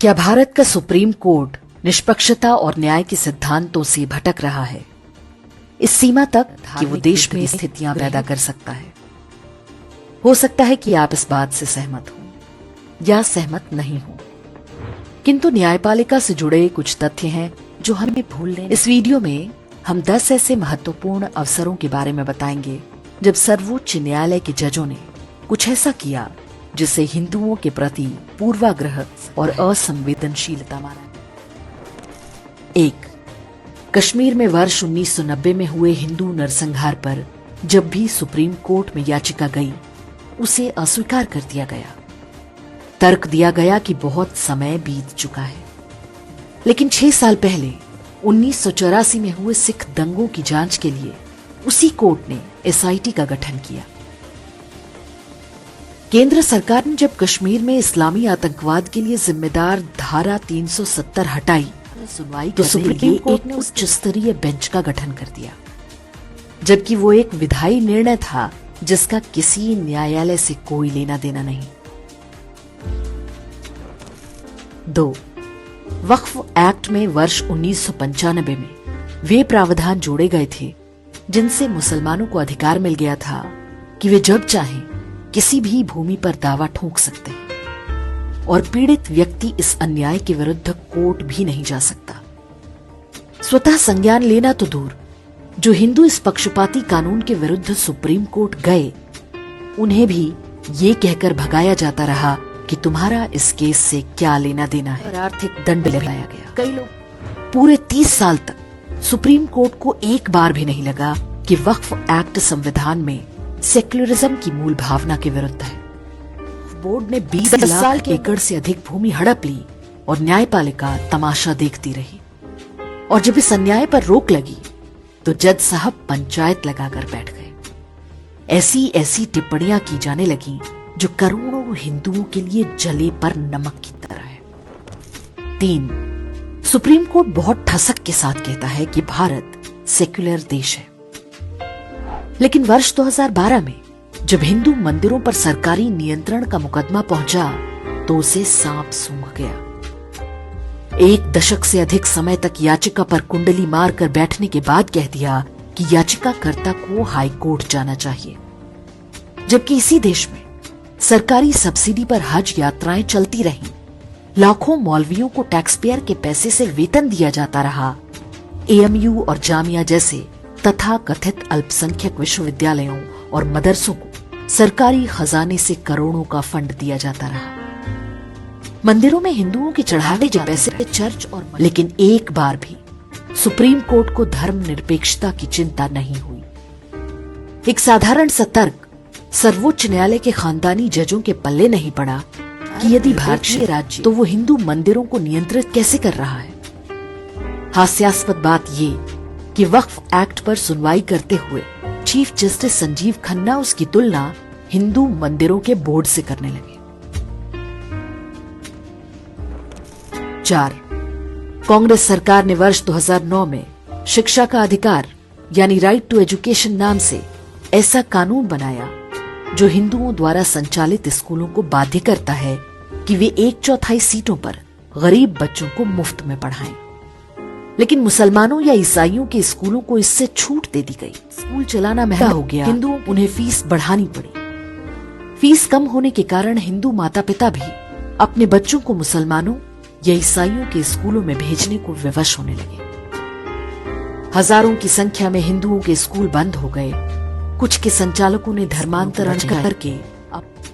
क्या भारत का supreme court निष्पक्षता और न्याय के सिद्धांतों से भटक रहा है, इस सीमा तक कि वो देश में स्थितियां पैदा कर सकता है? हो सकता है कि आप इस बात से सहमत हो या सहमत नहीं हो, किंतु न्यायपालिका से जुड़े कुछ तथ्य हैं जो हमें भूलने। इस वीडियो में हम 10 ऐसे महत्वपूर्ण अवसरों के बारे में बताएंगे जब सर्वोच्च न्यायालय के जजों ने कुछ ऐसा किया जिसे हिंदुओं के प्रति पूर्वाग्रह और असंवेदनशीलता माना। 1. कश्मीर में वर्ष 1990 में हुए हिंदू नरसंहार पर जब भी सुप्रीम कोर्ट में याचिका गई, उसे अस्वीकार कर दिया गया। तर्क दिया गया कि बहुत समय बीत चुका है। लेकिन 6 साल पहले 1984 में हुए सिख दंगों की जांच के लिए उसी कोर्ट ने एसआईटी का गठन किया। केंद्र सरकार ने जब कश्मीर में इस्लामी आतंकवाद के लिए जिम्मेदार धारा 370 हटाई, सुनवाई तो सुप्रीम कोर्ट ने उच्च स्तरीय बेंच का गठन कर दिया, जबकि वो एक विधायी निर्णय था जिसका किसी न्यायालय से कोई लेना देना नहीं। 2. वक्फ एक्ट में वर्ष 1995 में वे प्रावधान जोड़े गए थे जिनसे मुसलमानों को अधिकार मिल गया था कि वे जब चाहें किसी भी भूमि पर दावा ठोक सकते हैं और पीड़ित व्यक्ति इस अन्याय के विरुद्ध कोर्ट भी नहीं जा सकता। स्वतः संज्ञान लेना तो दूर, जो हिंदू इस पक्षपाती कानून के विरुद्ध सुप्रीम कोर्ट गए, उन्हें भी ये कहकर भगाया जाता रहा कि तुम्हारा इस केस से क्या लेना देना है, और आर्थिक दंड लगाया गया। कई लोग पूरे 30 साल तक सुप्रीम कोर्ट को एक बार भी नहीं लगा कि वक्फ एक्ट संविधान में सेक्युलरिज्म की मूल भावना के विरुद्ध है। बोर्ड ने 20 लाख एकड़ से अधिक भूमि हड़प ली और न्यायपालिका तमाशा देखती रही। और जब इस अन्याय पर रोक लगी तो जज साहब पंचायत लगाकर बैठ गए। ऐसी ऐसी टिप्पणियां की जाने लगी जो करोड़ों हिंदुओं के लिए जले पर नमक की तरह है। 3. सुप्रीम कोर्ट बहुत ठसक के साथ कहता है कि भारत सेक्युलर देश है, लेकिन वर्ष 2012 में जब हिंदू मंदिरों पर सरकारी नियंत्रण का मुकदमा पहुंचा तो उसे सांप सूंघ गया। 1 दशक से अधिक समय तक याचिका पर कुंडली मारकर बैठने के बाद कह दिया कि याचिकाकर्ता को हाई कोर्ट जाना चाहिए, जबकि इसी देश में सरकारी सब्सिडी पर हज यात्राएं चलती रहीं, लाखों मौलवियों को टैक्सपेयर के पैसे से वेतन दिया जाता रहा, एएमयू और जामिया जैसे तथा कथित अल्पसंख्यक विश्वविद्यालयों और मदरसों को सरकारी खजाने से करोड़ों का फंड दिया जाता रहा। मंदिरों में हिंदुओं के चढ़ावे के पैसे चर्च और लेकिन एक बार भी सुप्रीम कोर्ट को धर्मनिरपेक्षता की चिंता नहीं हुई। एक साधारण सा तर्क सर्वोच्च न्यायालय के खानदानी जजों के पल्ले नहीं पड़ा कि यदि भारतीय राज्य तो वो हिंदू मंदिरों को नियंत्रित कैसे कर रहा है। हास्यास्पद बात ये कि वक्फ एक्ट पर सुनवाई करते हुए चीफ जस्टिस संजीव खन्ना उसकी तुलना हिंदू मंदिरों के बोर्ड से करने लगे। 4. कांग्रेस सरकार ने वर्ष 2009 में शिक्षा का अधिकार यानी राइट टू एजुकेशन नाम से ऐसा कानून बनाया जो हिंदुओं द्वारा संचालित स्कूलों को बाध्य करता है कि वे 1/4 सीटों पर गरीब बच्चों को मुफ्त में पढ़ाएं। लेकिन मुसलमानों या ईसाइयों के स्कूलों को इससे छूट दे दी गई। स्कूल चलाना महंगा हो गया, हिंदुओं उन्हें फीस बढ़ानी पड़ी। फीस कम होने के कारण हिंदू माता पिता भी अपने बच्चों को मुसलमानों या ईसाइयों के स्कूलों में भेजने को विवश होने लगे। हजारों की संख्या में हिंदुओं के स्कूल बंद हो गए। कुछ के संचालकों ने धर्मांतरण करके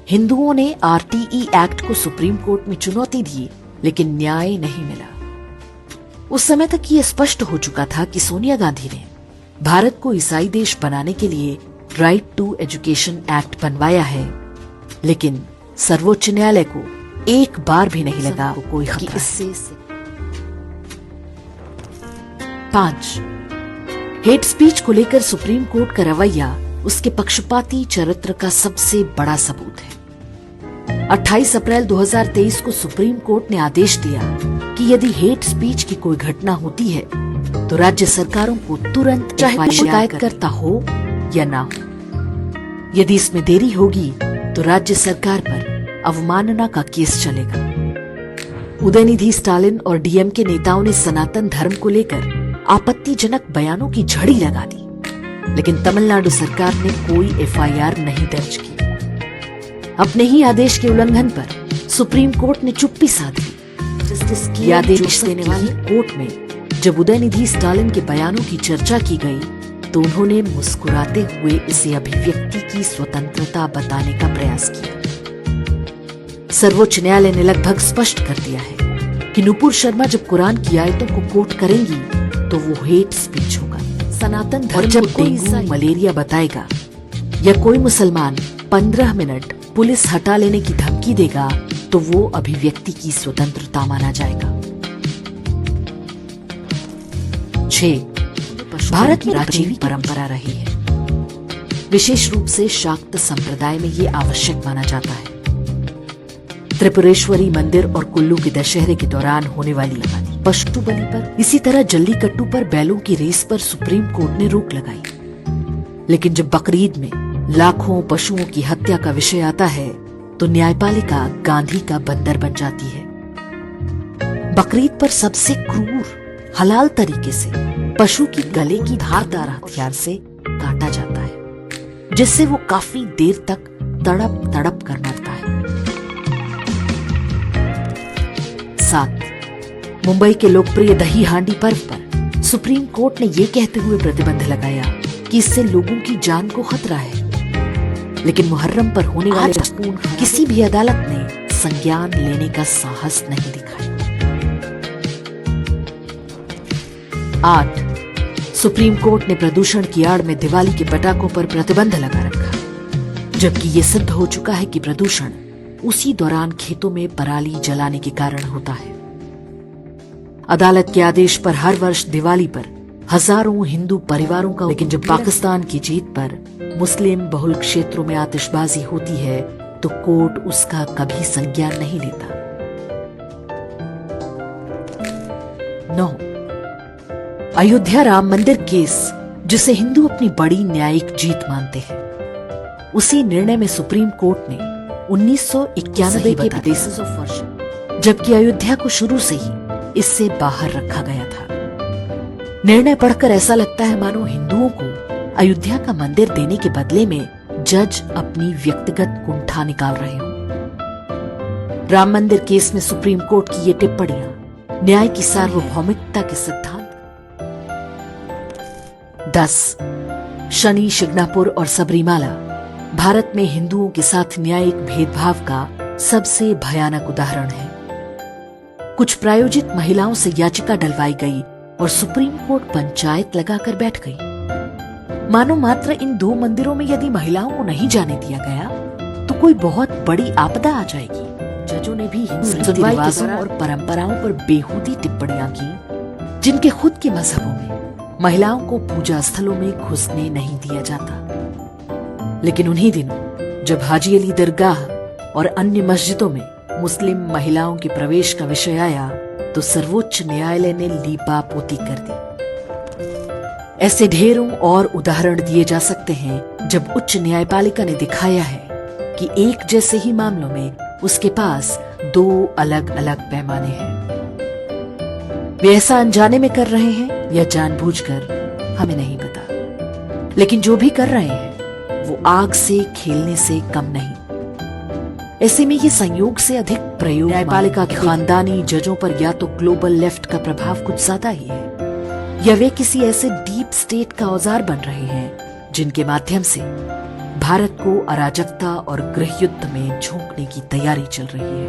हिंदुओं ने आरटीई एक्ट को सुप्रीम कोर्ट में चुनौती दी, लेकिन न्याय नहीं मिला। उस समय तक ये स्पष्ट हो चुका था कि सोनिया गांधी ने भारत को ईसाई देश बनाने के लिए राइट टू एजुकेशन एक्ट बनवाया है, लेकिन सर्वोच्च न्यायालय को एक बार भी नहीं लगा कोई खतरा इससे। 5. हेट स्पीच को लेकर सुप्रीम कोर्ट का रवैया उसके पक्षपाती चरित्र का सबसे बड़ा सबूत है। 28 अप्रैल 2023 को सुप्रीम कोर्ट ने आदेश दिया कि यदि हेट स्पीच की कोई घटना होती है तो राज्य सरकारों को तुरंत चाहे शिकायतकर्ता हो या ना हो, यदि इसमें देरी होगी तो राज्य सरकार पर अवमानना का केस चलेगा। उदयनिधि स्टालिन और डीएमके नेताओं ने सनातन धर्म को लेकर आपत्तिजनक बयानों की झड़ी लगा दी, लेकिन तमिलनाडु सरकार ने कोई एफआईआर नहीं दर्ज की। अपने ही आदेश के उल्लंघन पर सुप्रीम कोर्ट ने चुप्पी साध ली। जस्टिस की आदेश देने वाली कोर्ट में जब उदयनिधि स्टालिन के बयानों की चर्चा की गई तो उन्होंने मुस्कुराते हुए इसे अभिव्यक्ति की स्वतंत्रता बताने का प्रयास किया। सर्वोच्च न्यायालय ने लगभग स्पष्ट कर दिया है कि नुपुर शर्मा जब कुरान की आयतों को कोट करेंगी तो वो हेट स्पीच होगा। सनातन धर्म जब डेंगू मलेरिया बताएगा या कोई मुसलमान 15 मिनट पुलिस हटा लेने की धमकी देगा तो वो अभिव्यक्ति की स्वतंत्रता माना जाएगा। 6. भारत में प्राचीन परंपरा रही है। विशेष रूप से शाक्त संप्रदाय में ये आवश्यक माना जाता है। त्रिपुरेश्वरी मंदिर और कुल्लू के दशहरे के दौरान होने वाली पशु बलि पर, इसी तरह जल्लीकट्टू पर बैलों की रेस पर सुप्रीम कोर्ट ने रोक लगाई। लेकिन जब बकरीद में लाखों पशुओं की हत्या का विषय आता है तो न्यायपालिका गांधी का बंदर बन जाती है। बकरीद पर सबसे क्रूर हलाल तरीके से पशु की गले की धारदार हथियार से काटा जाता है, जिससे वो काफी देर तक तड़प तड़प कर मरता है। 7. मुंबई के लोकप्रिय दही हांडी पर्व पर सुप्रीम कोर्ट ने यह कहते हुए प्रतिबंध लगाया कि इससे लोगों की जान को खतरा है, लेकिन मुहर्रम पर होने वाले किसी भी अदालत ने संज्ञान लेने का साहस नहीं दिखाया। 8. सुप्रीम कोर्ट ने प्रदूषण की आड़ में दिवाली के पटाखों पर प्रतिबंध लगा रखा, जबकि ये सिद्ध हो चुका है कि प्रदूषण उसी दौरान खेतों में पराली जलाने के कारण होता है। अदालत के आदेश पर हर वर्ष दिवाली पर हजारों हिंदू परिवारों का, लेकिन जब पाकिस्तान की जीत पर मुस्लिम बहुल क्षेत्रों में आतिशबाजी होती है तो कोर्ट उसका कभी संज्ञान नहीं लेता। 9. अयोध्या राम मंदिर केस, जिसे हिंदू अपनी बड़ी न्यायिक जीत मानते हैं, उसी निर्णय में सुप्रीम कोर्ट ने 1991 के बेसिस ऑफ वर्शिप, जबकि अयोध्या को शुरू से ही इससे बाहर रखा गया था। निर्णय पढ़कर ऐसा लगता है मानो हिंदुओं को अयोध्या का मंदिर देने के बदले में जज अपनी व्यक्तिगत कुंठा निकाल रहे हो। राम मंदिर केस में सुप्रीम कोर्ट की ये टिप्पणियां न्याय की सार्वभौमिकता के सिद्धांत। 10. शनि शिग्नापुर और सबरीमाला भारत में हिंदुओं के साथ न्यायिक भेदभाव का सबसे भयानक उदाहरण है। कुछ प्रायोजित महिलाओं से याचिका डलवाई गई और सुप्रीम कोर्ट पंचायत लगाकर बैठ गई, मानो मात्र इन 2 मंदिरों में यदि महिलाओं को नहीं जाने दिया गया तो कोई बहुत बड़ी आपदा आ जाएगी। जजों ने भी हिंदू रिवाजों और परंपराओं पर बेहूदी टिप्पणियां की, जिनके खुद के मजहबों में महिलाओं को पूजा स्थलों में घुसने नहीं दिया जाता। लेकिन उन्हीं दिनों जब हाजी अली दरगाह और अन्य मस्जिदों में मुस्लिम महिलाओं के प्रवेश का विषय आया तो सर्वोच्च न्यायालय ने लीपापोती कर दी। ऐसे ढेरों और उदाहरण दिए जा सकते हैं जब उच्च न्यायपालिका ने दिखाया है कि एक जैसे ही मामलों में उसके पास 2 अलग अलग पैमाने हैं। वे ऐसा अनजाने में कर रहे हैं या जानबूझकर, हमें नहीं पता, लेकिन जो भी कर रहे हैं वो आग से खेलने से कम नहीं। ऐसे में ये संयोग से अधिक प्रयोग न्यायपालिका के खानदानी जजों पर या तो ग्लोबल लेफ्ट का प्रभाव कुछ ज्यादा ही है, या वे किसी ऐसे डीप स्टेट का औजार बन रहे हैं जिनके माध्यम से भारत को अराजकता और गृह युद्ध में झोंकने की तैयारी चल रही है।